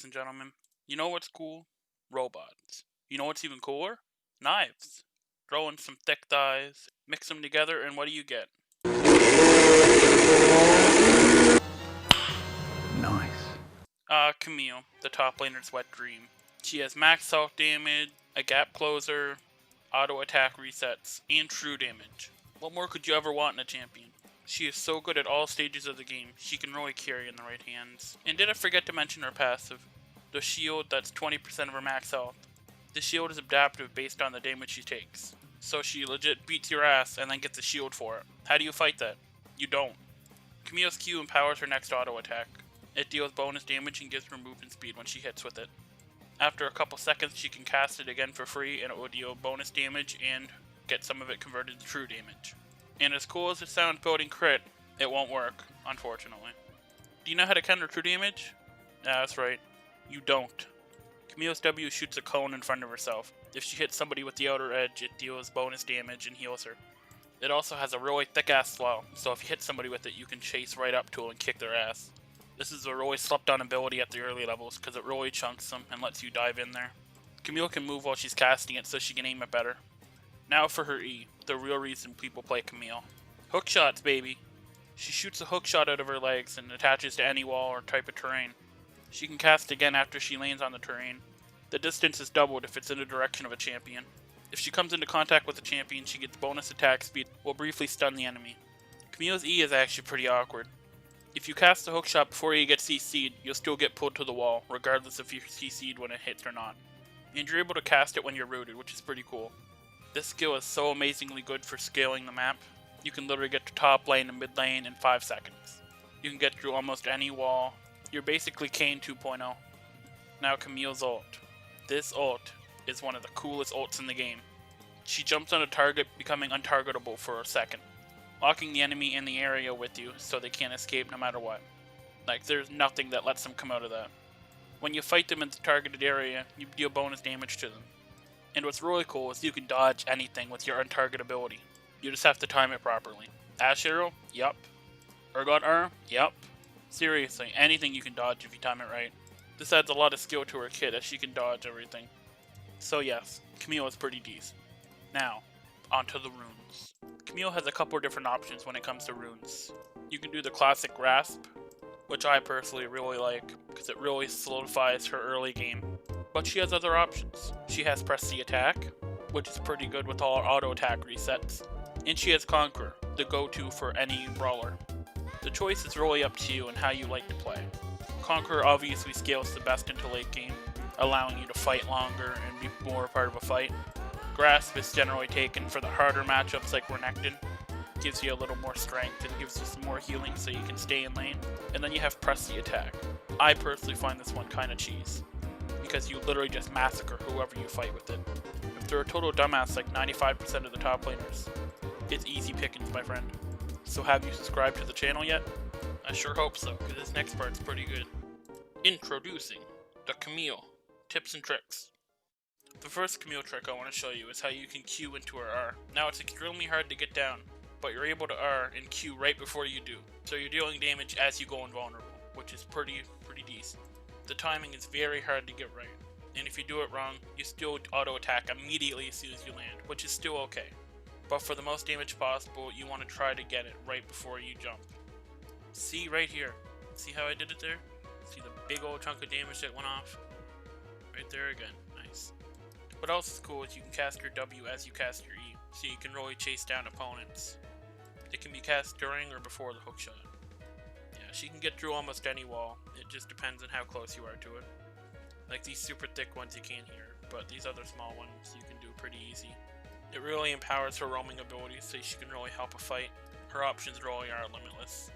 and gentlemen. You know what's cool? Robots. You know what's even cooler? Knives. Throw in some thick thighs, mix them together, and what do you get? Nice. Camille, the top laner's wet dream. She has max health damage, a gap closer, auto attack resets, and true damage. What more could you ever want in a champion? She is so good at all stages of the game, she can really carry in the right hands. And did I forget to mention her passive? The shield that's 20% of her max health. The shield is adaptive based on the damage she takes. So she legit beats your ass and then gets a shield for it. How do you fight that? You don't. Camille's Q empowers her next auto attack. It deals bonus damage and gives her movement speed when she hits with it. After a couple seconds she can cast it again for free and it will deal bonus damage and get some of it converted to true damage. And as cool as it sounds building crit, it won't work, unfortunately. Do you know how to counter true damage? That's right, you don't. Camille's W shoots a cone in front of herself. If she hits somebody with the outer edge, it deals bonus damage and heals her. It also has a really thick ass slow, so if you hit somebody with it, you can chase right up to them and kick their ass. This is a really slept on ability at the early levels because it really chunks them and lets you dive in there. Camille can move while she's casting it so she can aim it better. Now for her E, the real reason people play Camille. Hook shots, baby! She shoots a hook shot out of her legs and attaches to any wall or type of terrain. She can cast again after she lands on the terrain. The distance is doubled if it's in the direction of a champion. If she comes into contact with a champion, she gets bonus attack speed, will briefly stun the enemy. Camille's E is actually pretty awkward. If you cast a hook shot before you get CC'd, you'll still get pulled to the wall, regardless if you're CC'd when it hits or not. And you're able to cast it when you're rooted, which is pretty cool. This skill is so amazingly good for scaling the map. You can literally get to top lane and mid lane in 5 seconds. You can get through almost any wall. You're basically Kayn 2.0. Now Camille's ult. This ult is one of the coolest ults in the game. She jumps on a target, becoming untargetable for a second, locking the enemy in the area with you so they can't escape no matter what. Like, there's nothing that lets them come out of that. When you fight them in the targeted area, you deal bonus damage to them. And what's really cool is you can dodge anything with your untarget ability. You just have to time it properly. Ash Arrow? Yup. Urgot R? Yup. Seriously, anything you can dodge if you time it right. This adds a lot of skill to her kit as she can dodge everything. So yes, Camille is pretty decent. Now, onto the runes. Camille has a couple different options when it comes to runes. You can do the classic Grasp, which I personally really like, because it really solidifies her early game. But she has other options. She has Press the Attack, which is pretty good with all her auto attack resets. And she has Conqueror, the go-to for any brawler. The choice is really up to you and how you like to play. Conqueror obviously scales the best into late game, allowing you to fight longer and be more a part of a fight. Grasp is generally taken for the harder matchups like Renekton. Gives you a little more strength and gives you some more healing so you can stay in lane. And then you have Press the Attack. I personally find this one kinda cheese, because you literally just massacre whoever you fight with it. If they're a total dumbass like 95% of the top laners, it's easy pickings, my friend. So have you subscribed to the channel yet? I sure hope so, because this next part's pretty good. Introducing the Camille tips and tricks. The first Camille trick I want to show you is how you can Q into her R. Now it's extremely hard to get down, but you're able to R and Q right before you do. So you're dealing damage as you go invulnerable, which is pretty decent. The timing is very hard to get right, and if you do it wrong, you still auto attack immediately as soon as you land, which is still okay. But for the most damage possible, you want to try to get it right before you jump. See right here. See how I did it there? See the big old chunk of damage that went off? Right there again. Nice. What else is cool is you can cast your W as you cast your E, so you can really chase down opponents. It can be cast during or before the hook shot. Yeah, she can get through almost any wall. It just depends on how close you are to it. Like these super thick ones you can't hear, but these other small ones you can do pretty easy. It really empowers her roaming abilities so she can really help a fight. Her options really are limitless.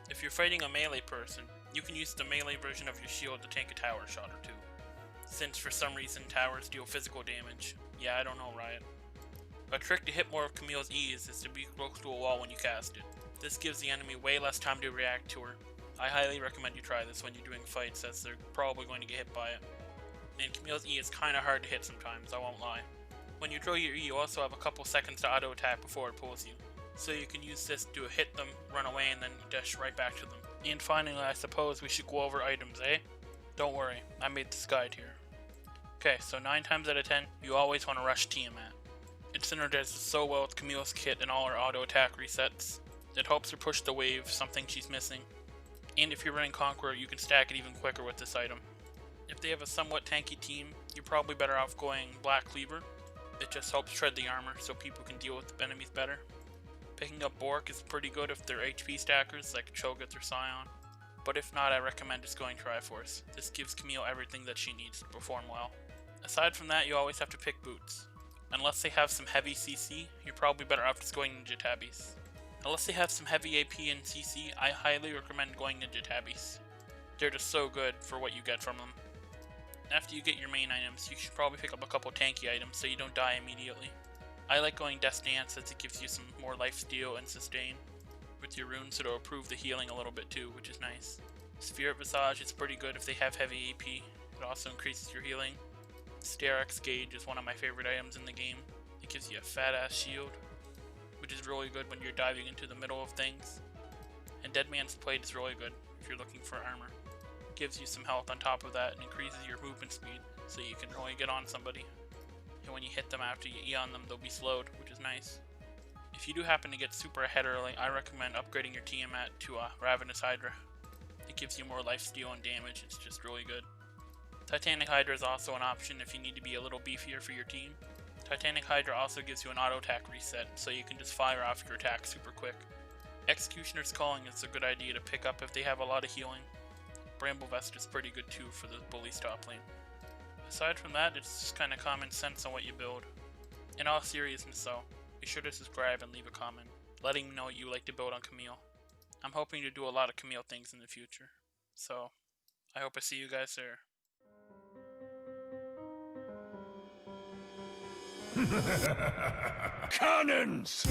If you're fighting a melee person, you can use the melee version of your shield to tank a tower shot or two. Since for some reason towers deal physical damage. Yeah, I don't know, Riot. A trick to hit more of Camille's E's is to be close to a wall when you cast it. This gives the enemy way less time to react to her. I highly recommend you try this when you're doing fights, as they're probably going to get hit by it. And Camille's E is kinda hard to hit sometimes, I won't lie. When you throw your E, you also have a couple seconds to auto attack before it pulls you. So you can use this to hit them, run away, and then dash right back to them. And finally, I suppose we should go over items, eh? Don't worry, I made this guide here. Okay, so 9 times out of 10, you always want to rush Tiamat. It synergizes so well with Camille's kit and all her auto attack resets. It helps her push the wave, something she's missing. And if you're running Conqueror, you can stack it even quicker with this item. If they have a somewhat tanky team, you're probably better off going Black Cleaver. It just helps shred the armor so people can deal with the enemies better. Picking up Bork is pretty good if they're HP stackers like Cho'Gath or Scion. But if not, I recommend just going Triforce. This gives Camille everything that she needs to perform well. Aside from that, you always have to pick boots. Unless they have some heavy CC, you're probably better off just going Ninja Tabbies. Unless they have some heavy AP and CC, I highly recommend going Ninja Tabbies. They're just so good for what you get from them. After you get your main items, you should probably pick up a couple tanky items so you don't die immediately. I like going Death Dance as it gives you some more lifesteal and sustain. With your runes, it'll improve the healing a little bit too, which is nice. Spirit Visage is pretty good if they have heavy AP. It also increases your healing. Sterak's Gauge is one of my favorite items in the game. It gives you a fat ass shield, which is really good when you're diving into the middle of things. And Dead Man's Plate is really good if you're looking for armor. It gives you some health on top of that and increases your movement speed, so you can really get on somebody. And when you hit them after you E on them, they'll be slowed, which is nice. If you do happen to get super ahead early, I recommend upgrading your Tiamat to a Ravenous Hydra. It gives you more lifesteal and damage, it's just really good. Titanic Hydra is also an option if you need to be a little beefier for your team. Titanic Hydra also gives you an auto attack reset, so you can just fire off your attack super quick. Executioner's Calling is a good idea to pick up if they have a lot of healing. Bramble Vest is pretty good too for the bully's top lane. Aside from that, it's just kind of common sense on what you build. In all seriousness though, be sure to subscribe and leave a comment, letting me know what you like to build on Camille. I'm hoping to do a lot of Camille things in the future, so I hope I see you guys there. Cannons!